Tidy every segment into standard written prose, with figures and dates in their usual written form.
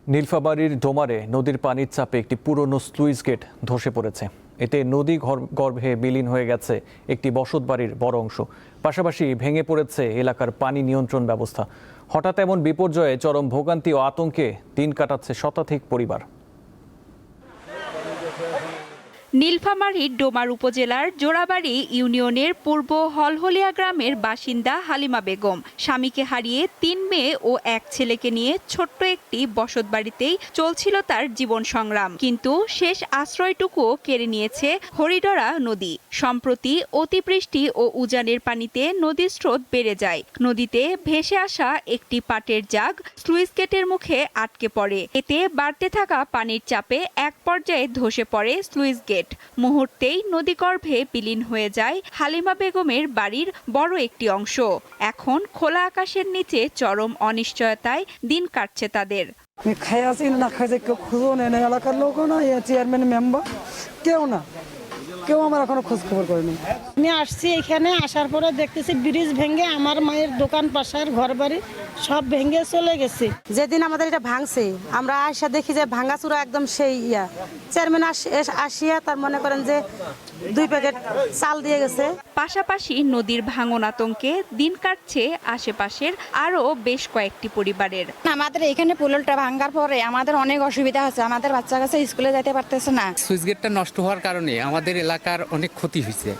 নীলফামারীর ডোমারে নদীর পানির চাপে একটি পুরনো স্লুইস গেট ধসে পড়েছে। এতে নদী গর্ভে বিলীন হয়ে গেছে একটি বসতবাড়ির বড় অংশ। পাশাপাশি ভেঙে পড়েছে এলাকার পানি নিয়ন্ত্রণ ব্যবস্থা। হঠাৎ এমন বিপর্যয়ে চরম ভোগান্তি ও আতঙ্কে দিন কাটাচ্ছে শতাধিক পরিবার। নীলফামারীর ডোমার উপজেলার জোড়াবাড়ি ইউনিয়নের পূর্ব হলহলিয়া গ্রামের বাসিন্দা হালিমা বেগম স্বামীকে হারিয়ে ৩ মেয়ে ও ১ ছেলেকে নিয়ে ছোট্ট একটি বসতবাড়িতেই চলছিল তার জীবন সংগ্রাম। কিন্তু শেষ আশ্রয়টুকুও কেড়ে নিয়েছে হরিডরা নদী। সম্প্রতি অতিবৃষ্টি ও উজানের পানিতে নদীর স্রোত বেড়ে যায়। নদীতে ভেসে আসা একটি পাটের জাগ স্লুইস গেটের মুখে আটকে পড়ে। এতে বাড়তে থাকা পানির চাপে এক পর্যায়ে ধসে পড়ে স্লুইস গেট। মুহূর্তেই নদীগর্ভে বিলীন হয়ে যায় হালিমা বেগমের বাড়ির বড় একটি অংশ। এখন খোলা আকাশের নিচে চরম অনিশ্চয়তায় দিন কাটছে তাদের। না খাইছে, কেউ খুঁজো নেই, এলাকার লোকও না, চেয়ারম্যান মেম্বার কেউ আমার এখনো খোঁজ খবর করেনি। আমি আসছি এখানে, আসার পরে দেখতেছি ব্রিজ ভেঙে আমার মায়ের দোকান পাশার ঘর বাড়ি সব ভেঙে চলে গেছে। যেদিন আমাদের এটা ভাঙছে আমরা আসা দেখি যে ভাঙাচুরা একদম সেই চেয়ারম্যান আসিয়া তার মনে করেন যে 2 প্যাকেট চাল দিয়ে গেছে। পাশাপাশি নদীর ভাঙন আতঙ্কে দিন কাটছে আশেপাশের আরো বেশ কয়েকটি পরিবারের। আমাদের এখানে পুলটা ভাঙার পরে আমাদের অনেক অসুবিধা হচ্ছে, আমাদের বাচ্চা কাছে স্কুলে যেতে পারতেছে না। সুইচ গেটটা নষ্ট হওয়ার কারণে আমাদের এলাকার অনেক ক্ষতি হয়েছে,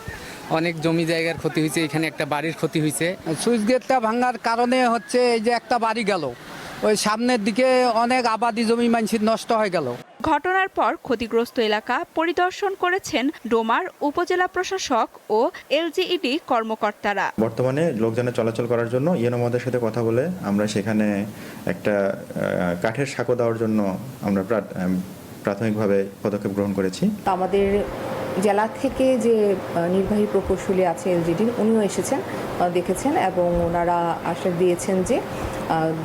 অনেক জমি জায়গার ক্ষতি হয়েছে, এখানে একটা বাড়ির ক্ষতি হয়েছে। সুইচ গেটটা ভাঙার কারণে হচ্ছে এই যে একটা বাড়ি গেল, ওই সামনের দিকে অনেক আবাদি জমি মানুষের নষ্ট হয়ে গেল। ঘটনার পর ক্ষতিগ্রস্ত এলাকা পরিদর্শন করেছেন ডোমার উপজেলা প্রশাসক ও এলজিইডি কর্মকর্তারা। বর্তমানে লোকজনের চলাচল করার জন্য ইউএনওদের সাথে কথা বলে আমরা সেখানে একটা কাঠের সাঁকো দেওয়ার জন্য আমরা প্রাথমিকভাবে পদক্ষেপ গ্রহণ করেছি। আমাদের জেলা থেকে যে নির্বাহী প্রকৌশলী আছে এলজিডি, উনিও এসেছেন, দেখেছেন এবং ওনারা আশ্বাস দিয়েছেন যে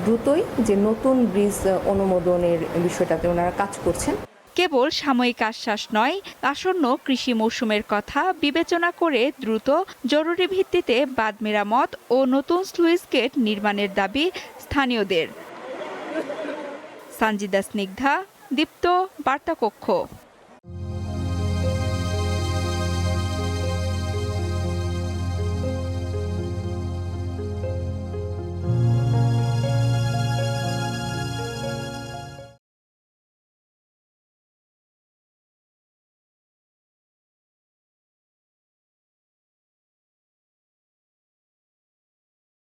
দ্রুতই যে নতুন ব্রিজ অনুমোদনের বিষয়টাতে ওনারা কাজ করছেন। কেবল সাময়িক আশ্বাস নয়, আসন্ন কৃষি মৌসুমের কথা বিবেচনা করে দ্রুত জরুরি ভিত্তিতে বাঁধ মেরামত ও নতুন স্লুইস গেট নির্মাণের দাবি স্থানীয়দের। সানজিদা স্নিগ্ধা, দীপ্ত, বার্তা কক্ষ।